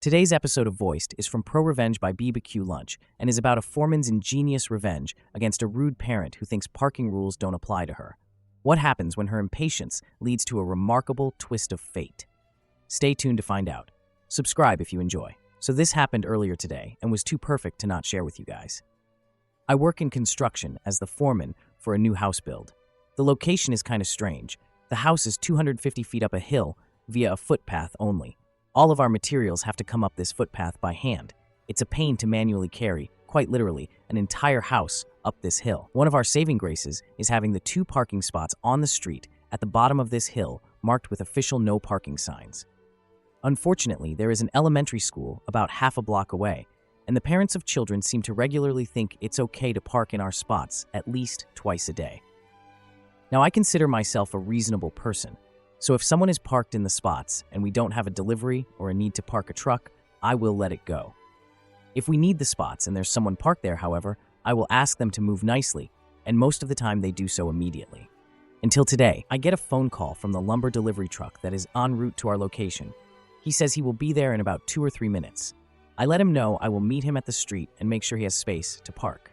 Today's episode of Voiced is from Pro Revenge by BBQ Lunch and is about a Foreman's ingenious revenge against a rude parent who thinks parking rules don't apply to her. What happens when her impatience leads to a remarkable twist of fate? Stay tuned to find out. Subscribe if you enjoy. So this happened earlier today and was too perfect to not share with you guys. I work in construction as the foreman for a new house build. The location is kind of strange. The house is 250 feet up a hill via a footpath only. All of our materials have to come up this footpath by hand. It's a pain to manually carry, quite literally, an entire house up this hill. One of our saving graces is having the 2 parking spots on the street at the bottom of this hill marked with official no parking signs. Unfortunately, there is an elementary school about half a block away, and the parents of children seem to regularly think it's okay to park in our spots at least twice a day. Now, I consider myself a reasonable person, so if someone is parked in the spots and we don't have a delivery or a need to park a truck, I will let it go. If we need the spots and there's someone parked there, however, I will ask them to move nicely, and most of the time they do so immediately. Until today, I get a phone call from the lumber delivery truck that is en route to our location. He says he will be there in about 2 or 3 minutes. I let him know I will meet him at the street and make sure he has space to park.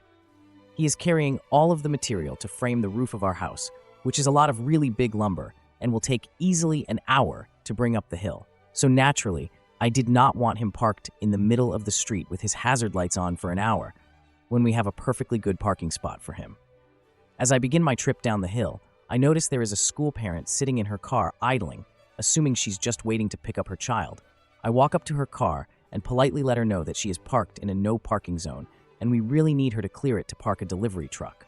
He is carrying all of the material to frame the roof of our house, which is a lot of really big lumber, and will take easily an hour to bring up the hill. So naturally, I did not want him parked in the middle of the street with his hazard lights on for an hour when we have a perfectly good parking spot for him. As I begin my trip down the hill, I notice there is a school parent sitting in her car idling, assuming she's just waiting to pick up her child. I walk up to her car and politely let her know that she is parked in a no parking zone and we really need her to clear it to park a delivery truck.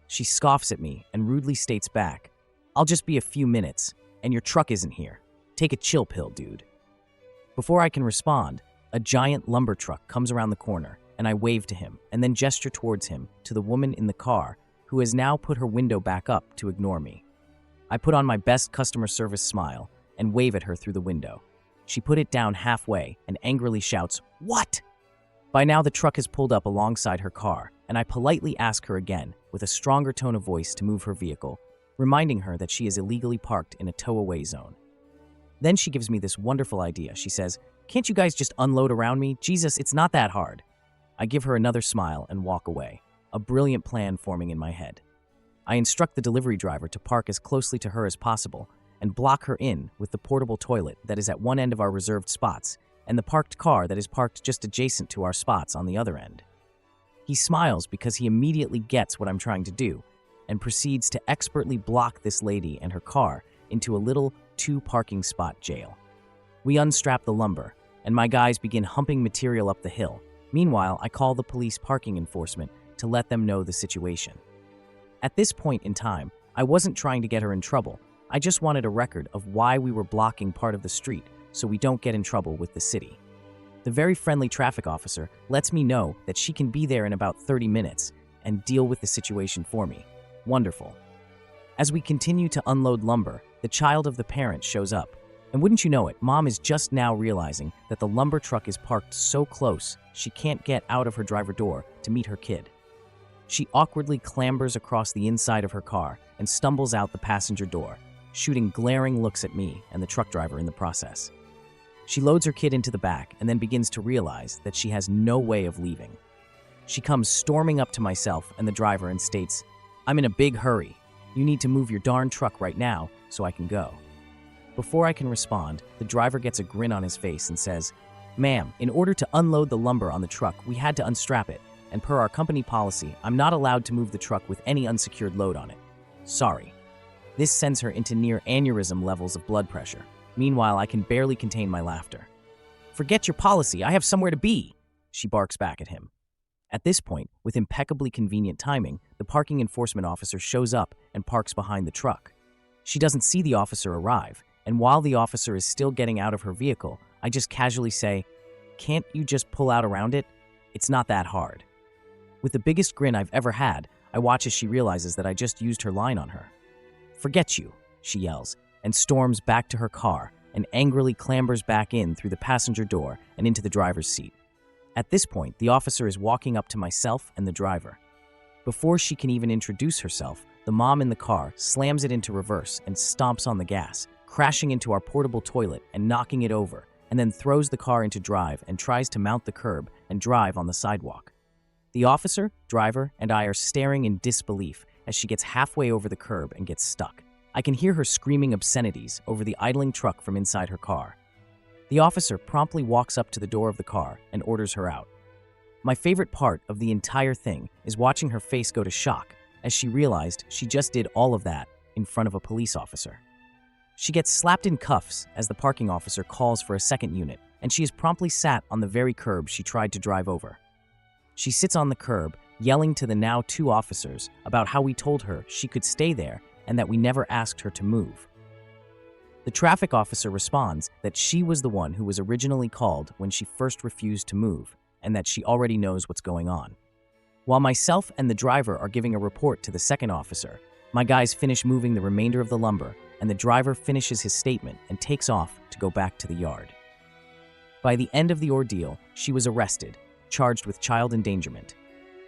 She scoffs at me and rudely states back, "I'll just be a few minutes, and your truck isn't here. Take a chill pill, dude." Before I can respond, a giant lumber truck comes around the corner, and I wave to him and then gesture towards him to the woman in the car who has now put her window back up to ignore me. I put on my best customer service smile and wave at her through the window. She put it down halfway and angrily shouts, "What?" By now, the truck has pulled up alongside her car, and I politely ask her again, with a stronger tone of voice, to move her vehicle, reminding her that she is illegally parked in a tow-away zone. Then she gives me this wonderful idea. She says, "Can't you guys just unload around me? Jesus, it's not that hard." I give her another smile and walk away, a brilliant plan forming in my head. I instruct the delivery driver to park as closely to her as possible and block her in with the portable toilet that is at one end of our reserved spots and the parked car that is parked just adjacent to our spots on the other end. He smiles because he immediately gets what I'm trying to do and proceeds to expertly block this lady and her car into a little 2-parking spot jail. We unstrap the lumber, and my guys begin humping material up the hill. Meanwhile, I call the police parking enforcement to let them know the situation. At this point in time, I wasn't trying to get her in trouble. I just wanted a record of why we were blocking part of the street so we don't get in trouble with the city. The very friendly traffic officer lets me know that she can be there in about 30 minutes and deal with the situation for me. Wonderful. As we continue to unload lumber, the child of the parent shows up. And wouldn't you know it, Mom is just now realizing that the lumber truck is parked so close she can't get out of her driver door to meet her kid. She awkwardly clambers across the inside of her car and stumbles out the passenger door, shooting glaring looks at me and the truck driver in the process. She loads her kid into the back and then begins to realize that she has no way of leaving. She comes storming up to myself and the driver and states, "I'm in a big hurry. You need to move your darn truck right now so I can go." Before I can respond, the driver gets a grin on his face and says, "Ma'am, in order to unload the lumber on the truck, we had to unstrap it, and per our company policy, I'm not allowed to move the truck with any unsecured load on it. Sorry." This sends her into near aneurysm levels of blood pressure. Meanwhile, I can barely contain my laughter. "Forget your policy, I have somewhere to be," she barks back at him. At this point, with impeccably convenient timing, the parking enforcement officer shows up and parks behind the truck. She doesn't see the officer arrive, and while the officer is still getting out of her vehicle, I just casually say, "Can't you just pull out around it? It's not that hard." With the biggest grin I've ever had, I watch as she realizes that I just used her line on her. "Forget you," she yells, and storms back to her car and angrily clambers back in through the passenger door and into the driver's seat. At this point, the officer is walking up to myself and the driver. Before she can even introduce herself, the mom in the car slams it into reverse and stomps on the gas, crashing into our portable toilet and knocking it over, and then throws the car into drive and tries to mount the curb and drive on the sidewalk. The officer, driver, and I are staring in disbelief as she gets halfway over the curb and gets stuck. I can hear her screaming obscenities over the idling truck from inside her car. The officer promptly walks up to the door of the car and orders her out. My favorite part of the entire thing is watching her face go to shock as she realized she just did all of that in front of a police officer. She gets slapped in cuffs as the parking officer calls for a second unit, and she is promptly sat on the very curb she tried to drive over. She sits on the curb, yelling to the now two officers about how we told her she could stay there and that we never asked her to move. The traffic officer responds that she was the one who was originally called when she first refused to move, and that she already knows what's going on. While myself and the driver are giving a report to the second officer, my guys finish moving the remainder of the lumber, and the driver finishes his statement and takes off to go back to the yard. By the end of the ordeal, she was arrested, charged with child endangerment.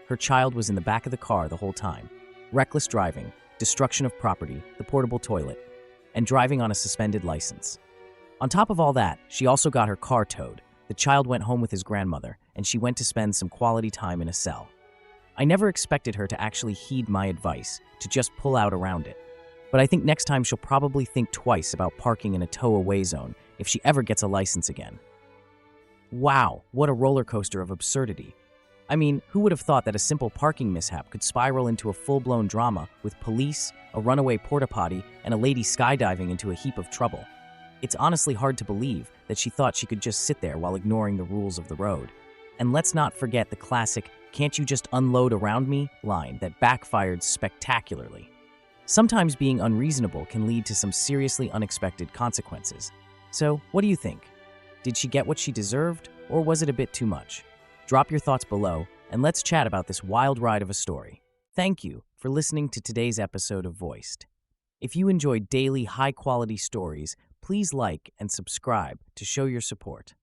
Her child was in the back of the car the whole time. Reckless driving, destruction of property, the portable toilet, and driving on a suspended license. On top of all that, she also got her car towed. The child went home with his grandmother, and she went to spend some quality time in a cell. I never expected her to actually heed my advice, to just pull out around it. But I think next time she'll probably think twice about parking in a tow-away zone if she ever gets a license again. Wow, what a roller coaster of absurdity. I mean, who would have thought that a simple parking mishap could spiral into a full-blown drama with police, a runaway porta-potty, and a lady skydiving into a heap of trouble? It's honestly hard to believe that she thought she could just sit there while ignoring the rules of the road. And let's not forget the classic, "Can't you just unload around me?" line that backfired spectacularly. Sometimes being unreasonable can lead to some seriously unexpected consequences. So, what do you think? Did she get what she deserved, or was it a bit too much? Drop your thoughts below, and let's chat about this wild ride of a story. Thank you for listening to today's episode of Voiced. If you enjoyed daily, high-quality stories, please like and subscribe to show your support.